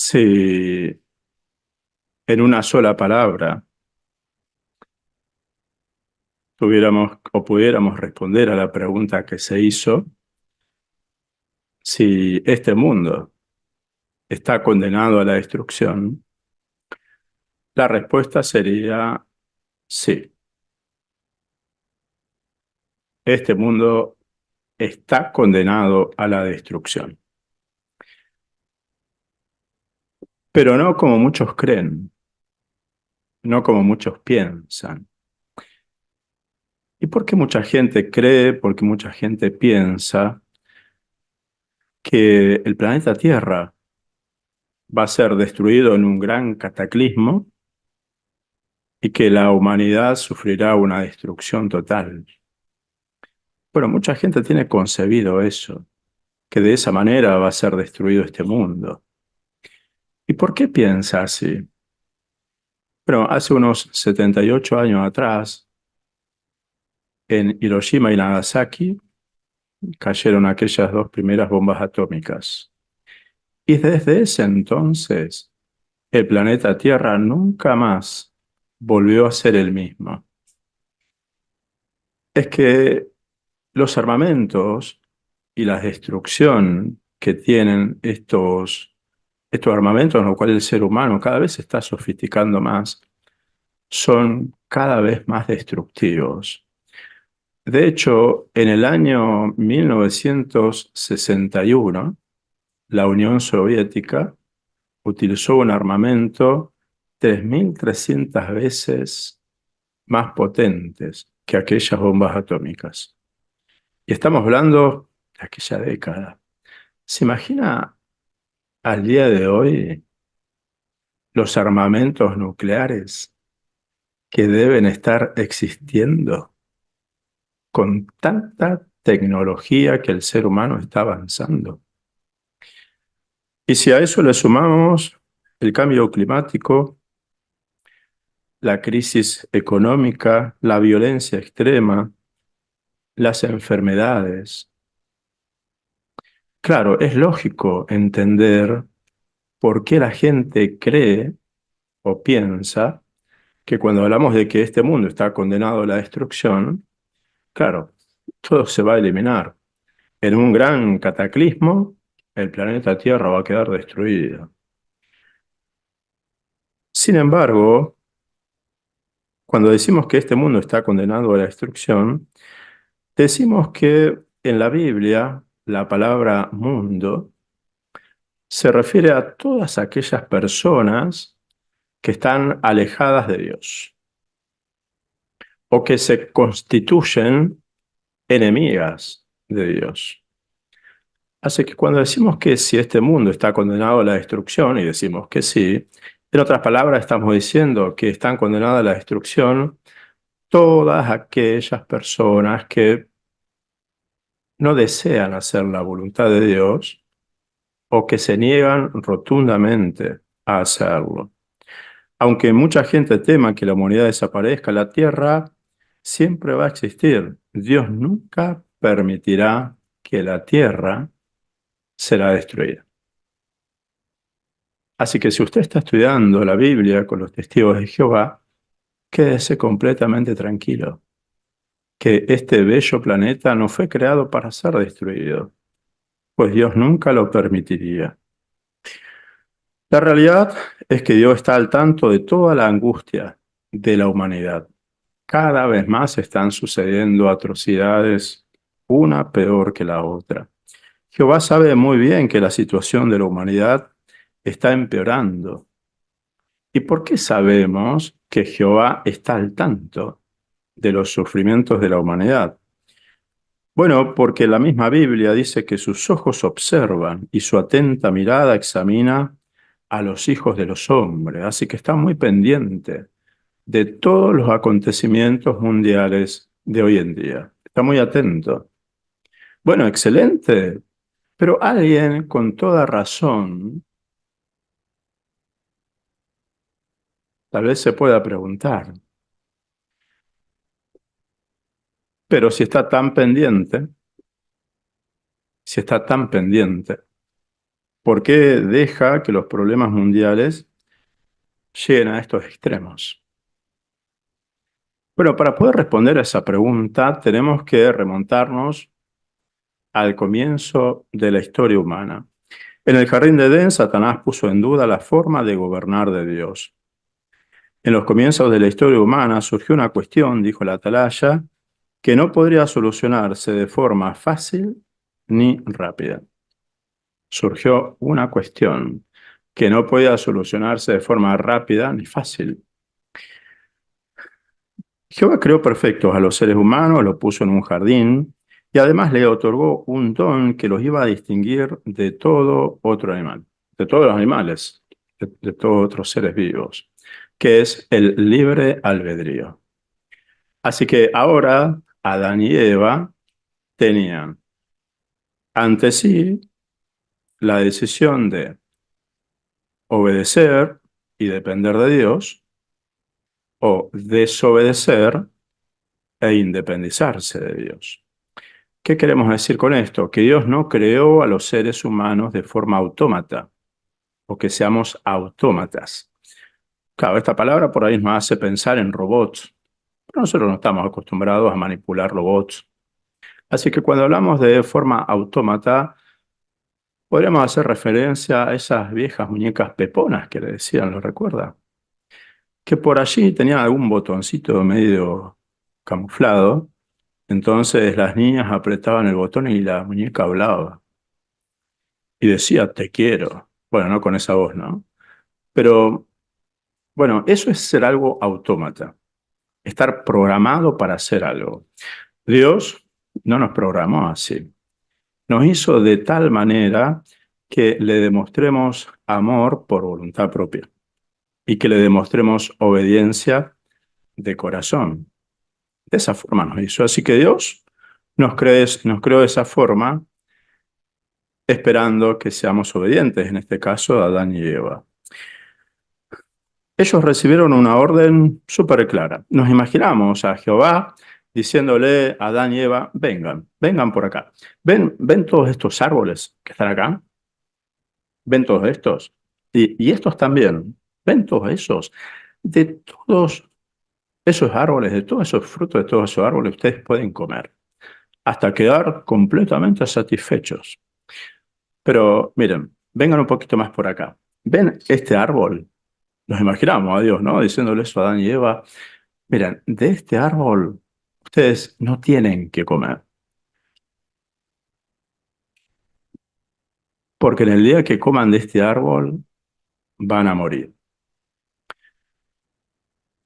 Si en una sola palabra tuviéramos o pudiéramos responder a la pregunta que se hizo, si este mundo está condenado a la destrucción, la respuesta sería sí. Este mundo está condenado a la destrucción, pero no como muchos creen, no como muchos piensan. ¿Y por qué mucha gente cree, por qué mucha gente piensa que el planeta Tierra va a ser destruido en un gran cataclismo y que la humanidad sufrirá una destrucción total? Bueno, mucha gente tiene concebido eso, que de esa manera va a ser destruido este mundo. ¿Y por qué piensa así? Bueno, hace unos 78 años atrás, en Hiroshima y Nagasaki, cayeron aquellas dos primeras bombas atómicas. Y desde ese entonces, el planeta Tierra nunca más volvió a ser el mismo. Es que los armamentos y la destrucción que tienen estos armamentos, en los cuales el ser humano cada vez se está sofisticando más, son cada vez más destructivos. De hecho, en el año 1961, la Unión Soviética utilizó un armamento 3.300 veces más potentes que aquellas bombas atómicas. Y estamos hablando de aquella década. ¿Se imagina al día de hoy los armamentos nucleares que deben estar existiendo con tanta tecnología que el ser humano está avanzando? Y si a eso le sumamos el cambio climático, la crisis económica, la violencia extrema, las enfermedades, claro, es lógico entender por qué la gente cree o piensa que cuando hablamos de que este mundo está condenado a la destrucción, claro, todo se va a eliminar. En un gran cataclismo, el planeta Tierra va a quedar destruido. Sin embargo, cuando decimos que este mundo está condenado a la destrucción, decimos que en la Biblia la palabra mundo se refiere a todas aquellas personas que están alejadas de Dios o que se constituyen enemigas de Dios. Así que cuando decimos que si este mundo está condenado a la destrucción, y decimos que sí, en otras palabras estamos diciendo que están condenadas a la destrucción todas aquellas personas que no desean hacer la voluntad de Dios o que se niegan rotundamente a hacerlo. Aunque mucha gente tema que la humanidad desaparezca, la tierra siempre va a existir. Dios nunca permitirá que la tierra será destruida. Así que si usted está estudiando la Biblia con los testigos de Jehová, quédese completamente tranquilo, que este bello planeta no fue creado para ser destruido, pues Dios nunca lo permitiría. La realidad es que Dios está al tanto de toda la angustia de la humanidad. Cada vez más están sucediendo atrocidades, una peor que la otra. Jehová sabe muy bien que la situación de la humanidad está empeorando. ¿Y por qué sabemos que Jehová está al tanto de los sufrimientos de la humanidad? Bueno, porque la misma Biblia dice que sus ojos observan y su atenta mirada examina a los hijos de los hombres, así que está muy pendiente de todos los acontecimientos mundiales de hoy en día. Está muy atento. Bueno, excelente, pero alguien con toda razón tal vez se pueda preguntar, pero si está tan pendiente, si está tan pendiente, ¿Por qué deja que los problemas mundiales lleguen a estos extremos? Bueno, para poder responder a esa pregunta tenemos que remontarnos al comienzo de la historia humana. En el jardín de Edén, Satanás puso en duda la forma de gobernar de Dios. En los comienzos de la historia humana surgió una cuestión, dijo la atalaya, que no podría solucionarse de forma fácil ni rápida. Surgió una cuestión que no podía solucionarse de forma rápida ni fácil. Jehová creó perfectos a los seres humanos, los puso en un jardín y además le otorgó un don que los iba a distinguir de todo otro animal, de todos los animales, de todos otros seres vivos, que es el libre albedrío. Así que ahora Adán y Eva tenían ante sí la decisión de obedecer y depender de Dios o desobedecer e independizarse de Dios. ¿Qué queremos decir con esto? Que Dios no creó a los seres humanos de forma autómata o que seamos autómatas. Claro, esta palabra por ahí nos hace pensar en robots, pero nosotros no estamos acostumbrados a manipular robots. Así que cuando hablamos de forma autómata, podríamos hacer referencia a esas viejas muñecas peponas que le decían, ¿lo recuerda? Que por allí tenían algún botoncito medio camuflado. Entonces las niñas apretaban el botón y la muñeca hablaba y decía, te quiero. Bueno, no con esa voz, ¿no? Pero bueno, eso es ser algo autómata, estar programado para hacer algo. Dios no nos programó así. Nos hizo de tal manera que le demostremos amor por voluntad propia y que le demostremos obediencia de corazón. De esa forma nos hizo. Así que Dios nos creó de esa forma esperando que seamos obedientes, en este caso Adán y Eva. Ellos recibieron una orden súper clara. Nos imaginamos a Jehová diciéndole a Adán y Eva, vengan, vengan por acá. ¿Ven todos estos árboles que están acá? ¿Ven todos estos? Y estos también. ¿Ven todos esos? De todos esos árboles, de todos esos frutos, de todos esos árboles, ustedes pueden comer hasta quedar completamente satisfechos. Pero miren, vengan un poquito más por acá. ¿Ven este árbol? Nos imaginamos a Dios, ¿no? Diciéndole eso a Adán y Eva. Miren, de este árbol ustedes no tienen que comer, porque en el día que coman de este árbol van a morir.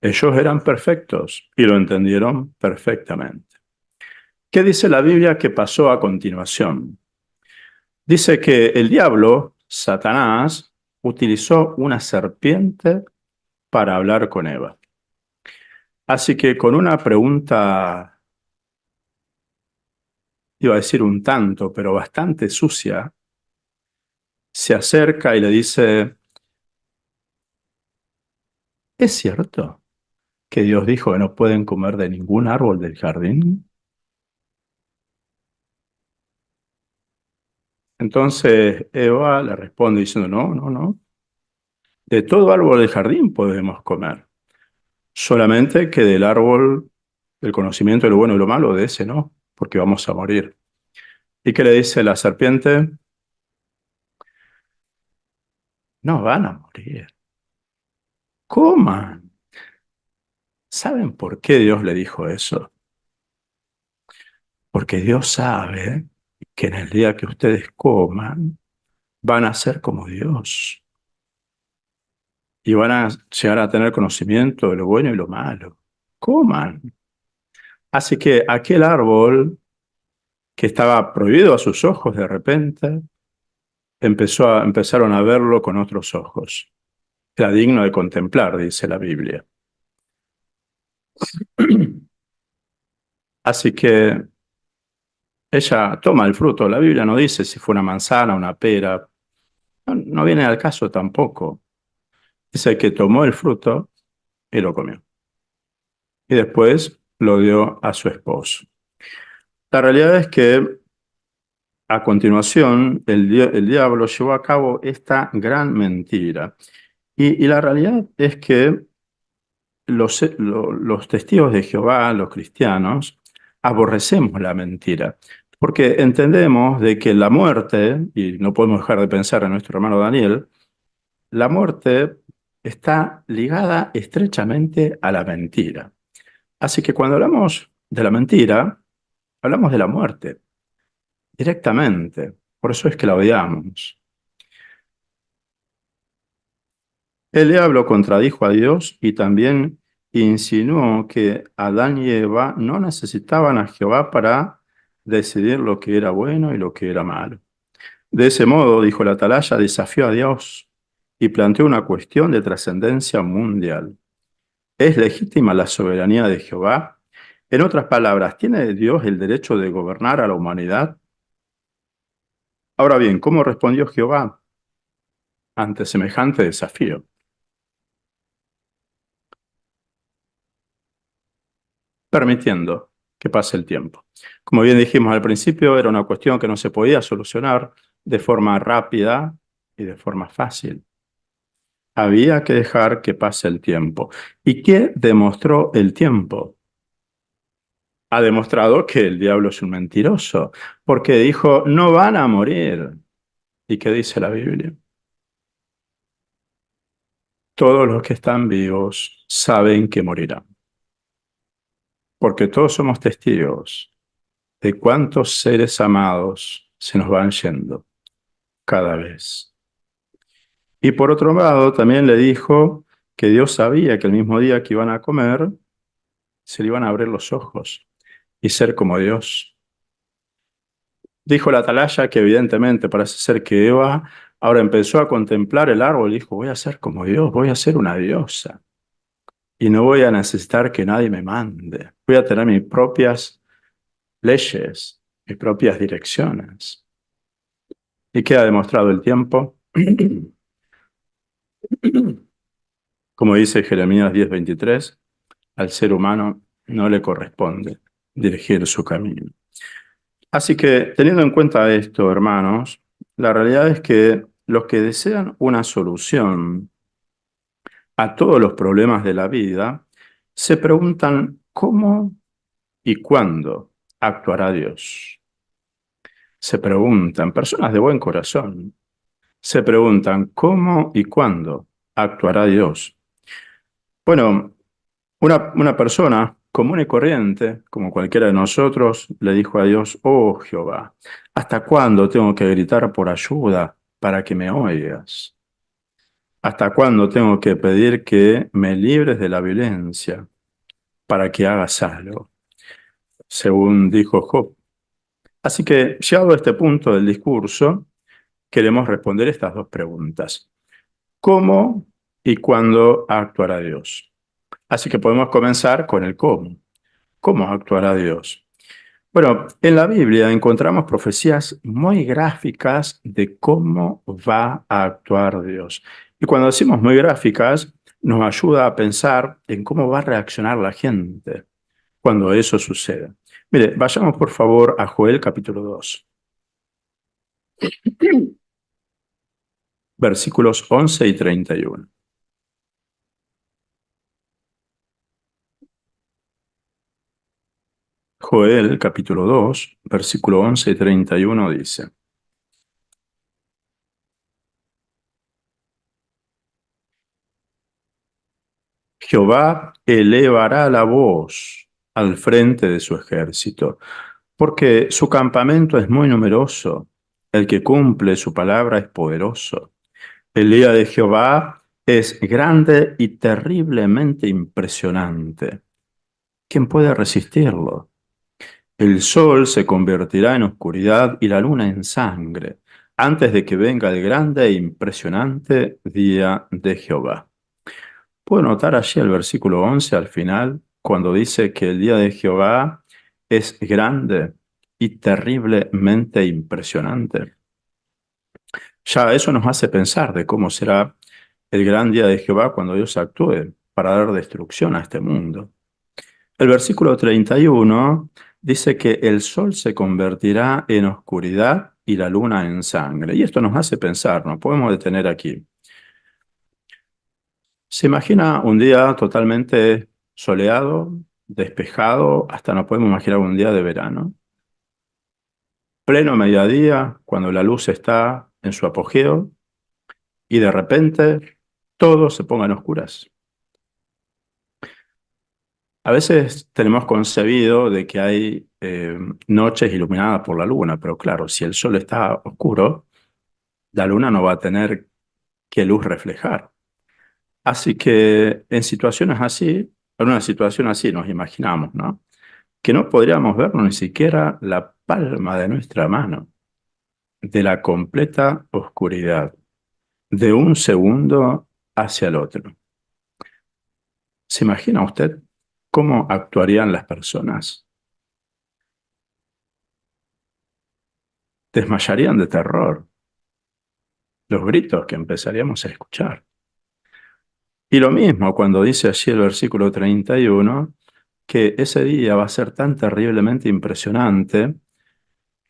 Ellos eran perfectos y lo entendieron perfectamente. ¿Qué dice la Biblia que pasó a continuación? Dice que el diablo, Satanás, utilizó una serpiente para hablar con Eva. Así que con una pregunta, iba a decir un tanto, pero bastante sucia, se acerca y le dice, ¿es cierto que Dios dijo que no pueden comer de ningún árbol del jardín? Entonces Eva le responde diciendo, no, no, no, de todo árbol del jardín podemos comer, solamente que del árbol del conocimiento de lo bueno y lo malo, de ese no, porque vamos a morir. ¿Y qué le dice la serpiente? No van a morir, coman. ¿Saben por qué Dios le dijo eso? Porque Dios sabe que en el día que ustedes coman, van a ser como Dios y van a llegar a tener conocimiento de lo bueno y lo malo. Coman. Así que aquel árbol que estaba prohibido a sus ojos de repente, empezaron a verlo con otros ojos. Era digno de contemplar, dice la Biblia. Así que ella toma el fruto. La Biblia no dice si fue una manzana, una pera. No, no viene al caso tampoco. Dice que tomó el fruto y lo comió. Y después lo dio a su esposo. La realidad es que A continuación, el diablo llevó a cabo esta gran mentira. Y la realidad es que los testigos de Jehová, los cristianos, aborrecemos la mentira, porque entendemos de que la muerte, y no podemos dejar de pensar en nuestro hermano Daniel, la muerte está ligada estrechamente a la mentira. Así que cuando hablamos de la mentira, hablamos de la muerte directamente. Por eso es que la odiamos. El diablo contradijo a Dios y también insinuó que Adán y Eva no necesitaban a Jehová para decidir lo que era bueno y lo que era malo. De ese modo, dijo la atalaya, desafió a Dios y planteó una cuestión de trascendencia mundial. ¿Es legítima la soberanía de Jehová? En otras palabras, ¿tiene Dios el derecho de gobernar a la humanidad? Ahora bien, ¿cómo respondió Jehová ante semejante desafío? Permitiendo que pase el tiempo. Como bien dijimos al principio, era una cuestión que no se podía solucionar de forma rápida y de forma fácil. Había que dejar que pase el tiempo. ¿Y qué demostró el tiempo? Ha demostrado que el diablo es un mentiroso, porque dijo, no van a morir. ¿Y qué dice la Biblia? Todos los que están vivos saben que morirán, porque todos somos testigos de cuántos seres amados se nos van yendo cada vez. Y por otro lado, también le dijo que Dios sabía que el mismo día que iban a comer, se le iban a abrir los ojos y ser como Dios. Dijo la atalaya que evidentemente parece ser que Eva ahora empezó a contemplar el árbol y dijo, voy a ser como Dios, voy a ser una diosa y no voy a necesitar que nadie me mande. Voy a tener mis propias leyes, mis propias direcciones. ¿Y qué ha demostrado el tiempo? Como dice Jeremías 10:23, al ser humano no le corresponde dirigir su camino. Así que, teniendo en cuenta esto, hermanos, la realidad es que los que desean una solución a todos los problemas de la vida se preguntan cómo y cuándo actuará Dios. Se preguntan, personas de buen corazón, se preguntan cómo y cuándo actuará Dios. Bueno, una persona común y corriente, como cualquiera de nosotros, le dijo a Dios, oh Jehová, ¿hasta cuándo tengo que gritar por ayuda para que me oigas? ¿Hasta cuándo tengo que pedir que me libres de la violencia para que hagas algo? Según dijo Job. Así que, llegado a este punto del discurso, queremos responder estas dos preguntas. ¿Cómo y cuándo actuará Dios? Así que podemos comenzar con el cómo. ¿Cómo actuará Dios? Bueno, en la Biblia encontramos profecías muy gráficas de cómo va a actuar Dios. Y cuando decimos muy gráficas, nos ayuda a pensar en cómo va a reaccionar la gente cuando eso suceda. Mire, vayamos por favor a Joel capítulo 2, versículos 11 y 31. Joel capítulo 2, versículo 11 y 31 dice, Jehová elevará la voz al frente de su ejército, porque su campamento es muy numeroso, el que cumple su palabra es poderoso. El día de Jehová es grande y terriblemente impresionante. ¿Quién puede resistirlo? El sol se convertirá en oscuridad y la luna en sangre, antes de que venga el grande e impresionante día de Jehová. Puedo notar allí el versículo 11 al final, cuando dice que el día de Jehová es grande y terriblemente impresionante. Ya eso nos hace pensar de cómo será el gran día de Jehová cuando Dios actúe para dar destrucción a este mundo. El versículo 31 dice que el sol se convertirá en oscuridad y la luna en sangre. Y esto nos hace pensar, nos podemos detener aquí. ¿Se imagina un día totalmente soleado, despejado, hasta nos podemos imaginar un día de verano? Pleno mediodía, cuando la luz está en su apogeo, y de repente todo se ponga en oscuras. A veces tenemos concebido de que hay noches iluminadas por la luna, pero claro, si el sol está oscuro, la luna no va a tener qué luz reflejar. Así que en situaciones así, en una situación así nos imaginamos, ¿no? Que no podríamos ver ni siquiera la palma de nuestra mano, de la completa oscuridad, de un segundo hacia el otro. ¿Se imagina usted cómo actuarían las personas? Desmayarían de terror, los gritos que empezaríamos a escuchar. Y lo mismo cuando dice allí el versículo 31, que ese día va a ser tan terriblemente impresionante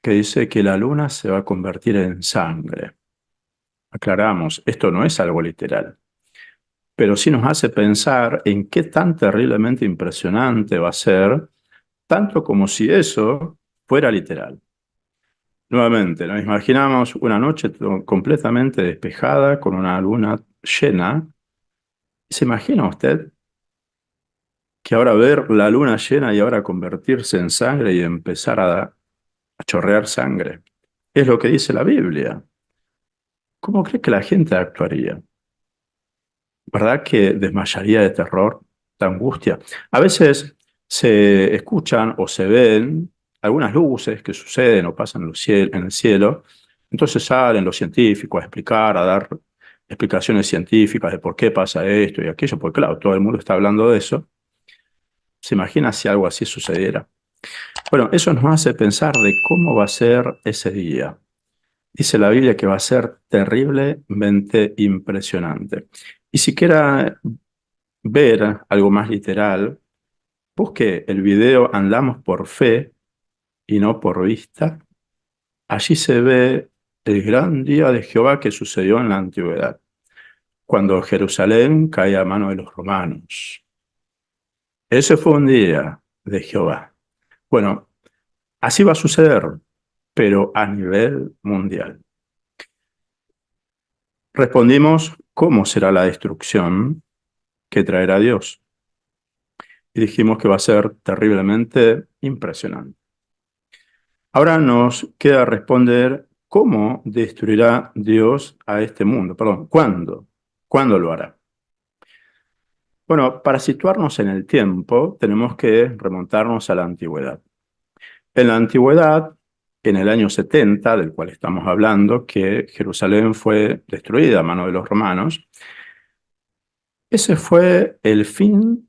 que dice que la luna se va a convertir en sangre. Aclaramos, esto no es algo literal, pero sí nos hace pensar en qué tan terriblemente impresionante va a ser, tanto como si eso fuera literal. Nuevamente, nos imaginamos una noche completamente despejada con una luna llena. ¿Se imagina usted que ahora ver la luna llena y ahora convertirse en sangre y empezar a chorrear sangre? Es lo que dice la Biblia. ¿Cómo cree que la gente actuaría? ¿Verdad que desmayaría de terror, de angustia? A veces se escuchan o se ven algunas luces que suceden o pasan en el cielo. Entonces salen los científicos a explicar, a dar explicaciones científicas de por qué pasa esto y aquello, porque claro, todo el mundo está hablando de eso. ¿Se imagina si algo así sucediera? Bueno, eso nos hace pensar de cómo va a ser ese día. Dice la Biblia que va a ser terriblemente impresionante. Y si quiera ver algo más literal, busque el video Andamos por fe y no por vista. Allí se ve el gran día de Jehová que sucedió en la antigüedad, cuando Jerusalén cae a mano de los romanos. Ese fue un día de Jehová. Bueno, así va a suceder, pero a nivel mundial. Respondimos, ¿cómo será la destrucción que traerá Dios? Y dijimos que va a ser terriblemente impresionante. Ahora nos queda responder cómo destruirá Dios a este mundo. Perdón, ¿cuándo? ¿Cuándo lo hará? Bueno, para situarnos en el tiempo, tenemos que remontarnos a la antigüedad. En la antigüedad, en el año 70, del cual estamos hablando, que Jerusalén fue destruida a mano de los romanos, ese fue el fin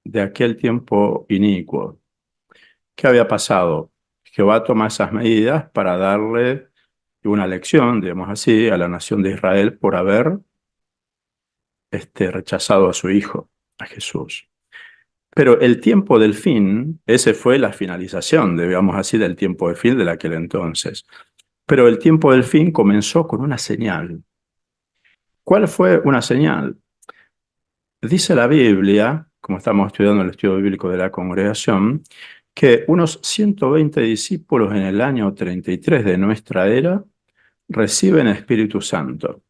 de aquel tiempo inicuo. ¿Qué había pasado? Jehová toma esas medidas para darle una lección, digamos así, a la nación de Israel por haber rechazado a su hijo, a Jesús. Pero el tiempo del fin, ese fue la finalización, digamos así, del tiempo de fin de aquel entonces. Pero el tiempo del fin comenzó con una señal. ¿Cuál fue una señal? Dice la Biblia, como estamos estudiando el estudio bíblico de la congregación, que unos 120 discípulos en el año 33 de nuestra era reciben Espíritu Santo.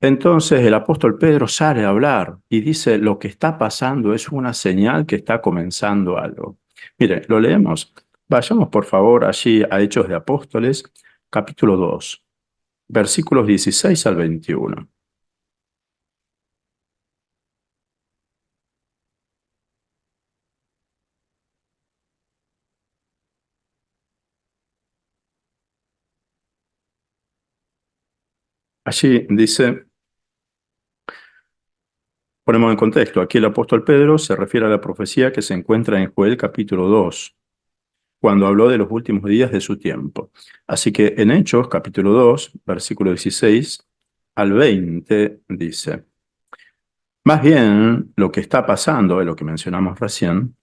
Entonces el apóstol Pedro sale a hablar y dice, lo que está pasando es una señal que está comenzando algo. Mire, lo leemos. Vayamos por favor allí a Hechos de Apóstoles, capítulo 2, versículos 16 al 21. Allí dice, ponemos en contexto, aquí el apóstol Pedro se refiere a la profecía que se encuentra en Joel capítulo 2, cuando habló de los últimos días de su tiempo. Así que en Hechos capítulo 2, versículo 16 al 20 dice, más bien lo que está pasando, es lo que mencionamos recién,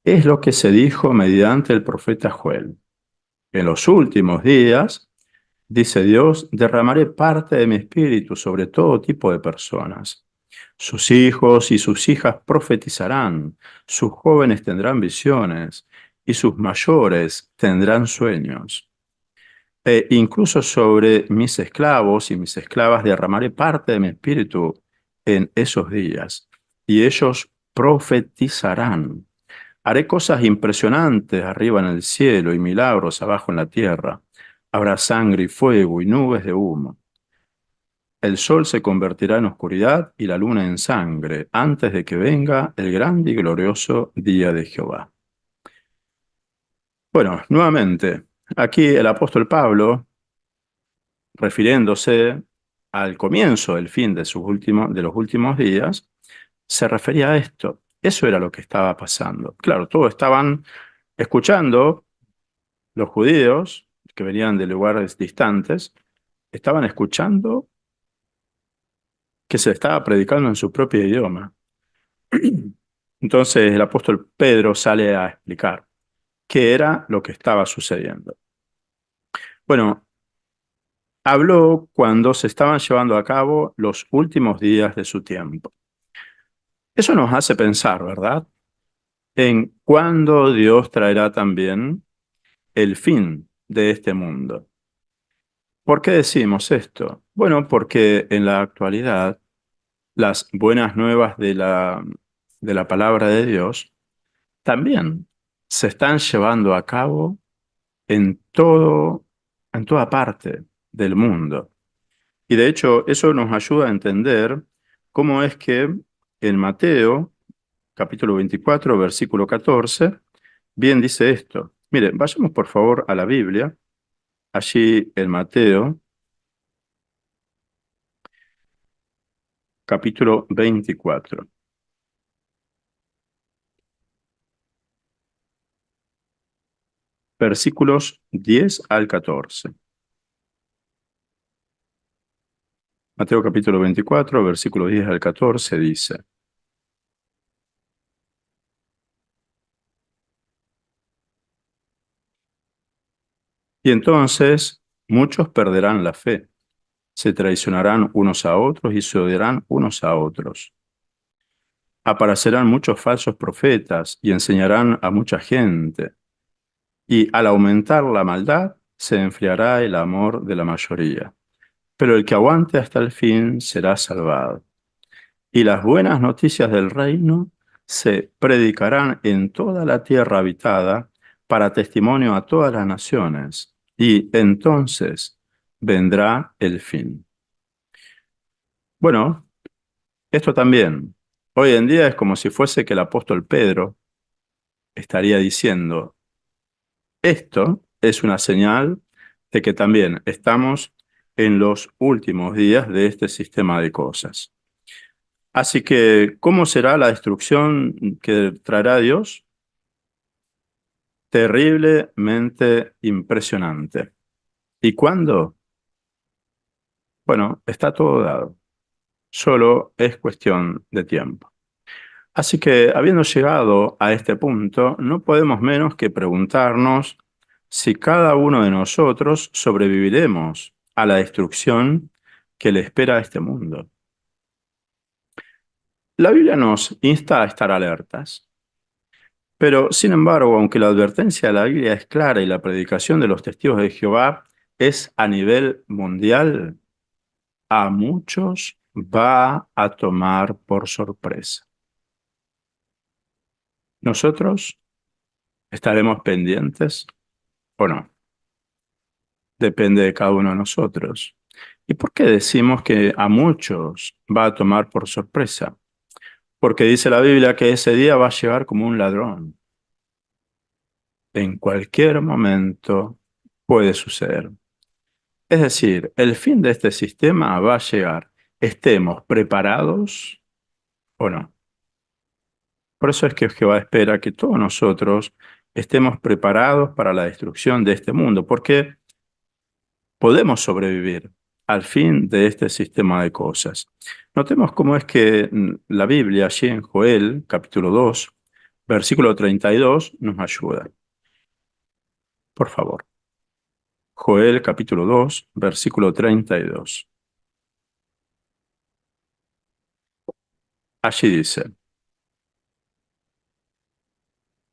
Es lo que se dijo mediante el profeta Joel. En los últimos días, dice Dios, derramaré parte de mi espíritu sobre todo tipo de personas. Sus hijos y sus hijas profetizarán, sus jóvenes tendrán visiones y sus mayores tendrán sueños. E incluso sobre mis esclavos y mis esclavas derramaré parte de mi espíritu en esos días, y ellos profetizarán. Haré cosas impresionantes arriba en el cielo y milagros abajo en la tierra. Habrá sangre y fuego y nubes de humo. El sol se convertirá en oscuridad y la luna en sangre antes de que venga el grande y glorioso día de Jehová. Bueno, nuevamente, aquí el apóstol Pablo, refiriéndose al comienzo del fin de los últimos días, se refería a esto. Eso era lo que estaba pasando. Claro, todos estaban escuchando, los judíos que venían de lugares distantes, estaban escuchando que se estaba predicando en su propio idioma. Entonces el apóstol Pedro sale a explicar qué era lo que estaba sucediendo. Bueno, habló cuando se estaban llevando a cabo los últimos días de su tiempo. Eso nos hace pensar, ¿verdad?, en cuándo Dios traerá también el fin de este mundo. ¿Por qué decimos esto? Bueno, porque en la actualidad las buenas nuevas de la palabra de Dios también se están llevando a cabo en en toda parte del mundo. Y de hecho, eso nos ayuda a entender cómo es que en Mateo, capítulo 24, versículo 14, bien dice esto. Miren, vayamos por favor a la Biblia, allí en Mateo, capítulo 24, versículos 10 al 14. Mateo capítulo 24, versículo 10 al 14 dice: Y entonces muchos perderán la fe, se traicionarán unos a otros y se odiarán unos a otros. Aparecerán muchos falsos profetas y enseñarán a mucha gente. Y al aumentar la maldad, se enfriará el amor de la mayoría. Pero el que aguante hasta el fin será salvado. Y las buenas noticias del reino se predicarán en toda la tierra habitada para testimonio a todas las naciones. Y entonces vendrá el fin. Bueno, esto también. Hoy en día es como si fuese que el apóstol Pedro estaría diciendo, esto es una señal de que también estamos en los últimos días de este sistema de cosas. Así que, ¿cómo será la destrucción que traerá Dios? Terriblemente impresionante. ¿Y cuándo? Bueno, está todo dado. Solo es cuestión de tiempo. Así que, habiendo llegado a este punto, no podemos menos que preguntarnos si cada uno de nosotros sobreviviremos a la destrucción que le espera a este mundo. La Biblia nos insta a estar alertas, pero sin embargo, aunque la advertencia de la Biblia es clara y la predicación de los testigos de Jehová es a nivel mundial, a muchos va a tomar por sorpresa. ¿Nosotros estaremos pendientes o no? Depende de cada uno de nosotros. ¿Y por qué decimos que a muchos va a tomar por sorpresa? Porque dice la Biblia que ese día va a llegar como un ladrón. En cualquier momento puede suceder. Es decir, el fin de este sistema va a llegar, estemos preparados o no. Por eso es que Jehová espera que todos nosotros estemos preparados para la destrucción de este mundo, porque podemos sobrevivir al fin de este sistema de cosas. Notemos cómo es que la Biblia, allí en Joel, capítulo 2, Versículo 32 nos ayuda. Por favor. Joel capítulo 2, versículo 32. Allí dice: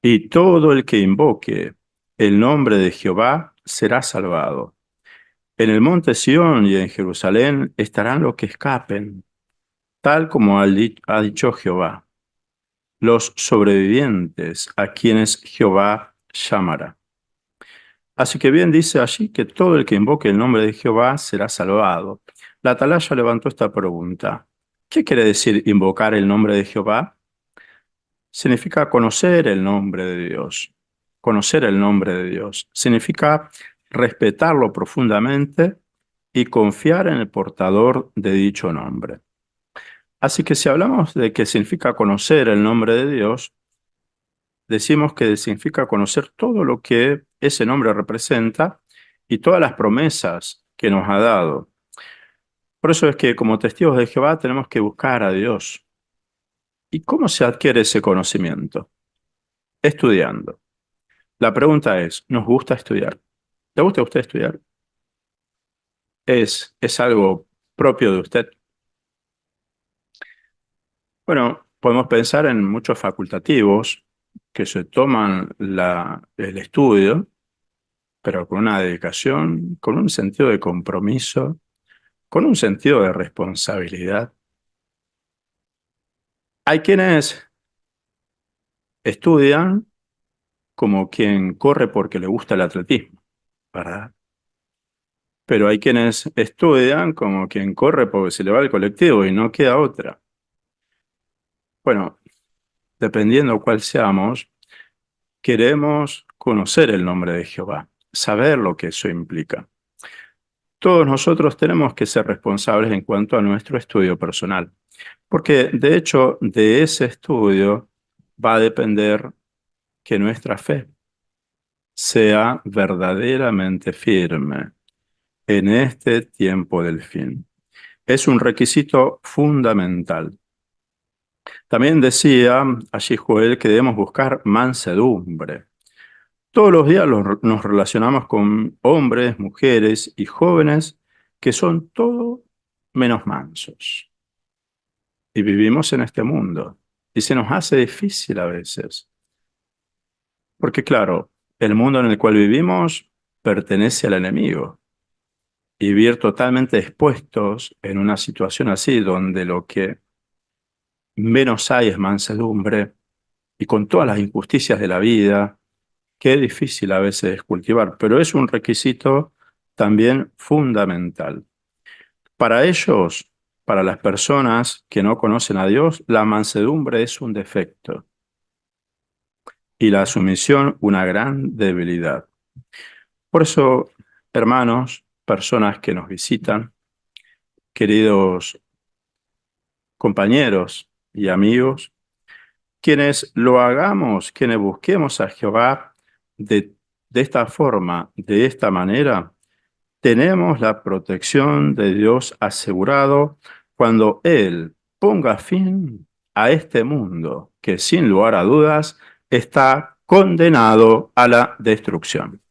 y todo el que invoque el nombre de Jehová será salvado. En el monte Sión y en Jerusalén estarán los que escapen, tal como ha dicho Jehová, los sobrevivientes a quienes Jehová llamará. Así que bien dice allí que todo el que invoque el nombre de Jehová será salvado. La atalaya levantó esta pregunta: ¿qué quiere decir invocar el nombre de Jehová? Significa conocer el nombre de Dios. Conocer el nombre de Dios significa respetarlo profundamente y confiar en el portador de dicho nombre. Así que si hablamos de qué significa conocer el nombre de Dios, decimos que significa conocer todo lo que ese nombre representa y todas las promesas que nos ha dado. Por eso es que como testigos de Jehová tenemos que buscar a Dios. ¿Y cómo se adquiere ese conocimiento? Estudiando. La pregunta es, ¿nos gusta estudiar? ¿Le gusta a usted estudiar? ¿Es algo propio de usted? Bueno, podemos pensar en muchos facultativos que se toman el estudio, pero con una dedicación, con un sentido de compromiso, con un sentido de responsabilidad. Hay quienes estudian como quien corre porque le gusta el atletismo, ¿verdad? Pero hay quienes estudian como quien corre porque se le va el colectivo y no queda otra. Bueno, dependiendo cuál seamos, queremos conocer el nombre de Jehová, saber lo que eso implica. Todos nosotros tenemos que ser responsables en cuanto a nuestro estudio personal, porque de hecho de ese estudio va a depender que nuestra fe sea verdaderamente firme en este tiempo del fin. Es un requisito fundamental. También decía allí Joel que debemos buscar mansedumbre. Todos los días nos relacionamos con hombres, mujeres y jóvenes que son todo menos mansos. Y vivimos en este mundo. Y se nos hace difícil a veces. Porque claro, el mundo en el cual vivimos pertenece al enemigo. Y vivir totalmente expuestos en una situación así, donde lo que menos hay es mansedumbre, y con todas las injusticias de la vida, qué difícil a veces es cultivar, pero es un requisito también fundamental. Para ellos, para las personas que no conocen a Dios, la mansedumbre es un defecto y la sumisión una gran debilidad. Por eso, hermanos, personas que nos visitan, queridos compañeros y amigos, quienes lo hagamos, quienes busquemos a Jehová de esta forma, de esta manera, tenemos la protección de Dios asegurado cuando Él ponga fin a este mundo que sin lugar a dudas está condenado a la destrucción.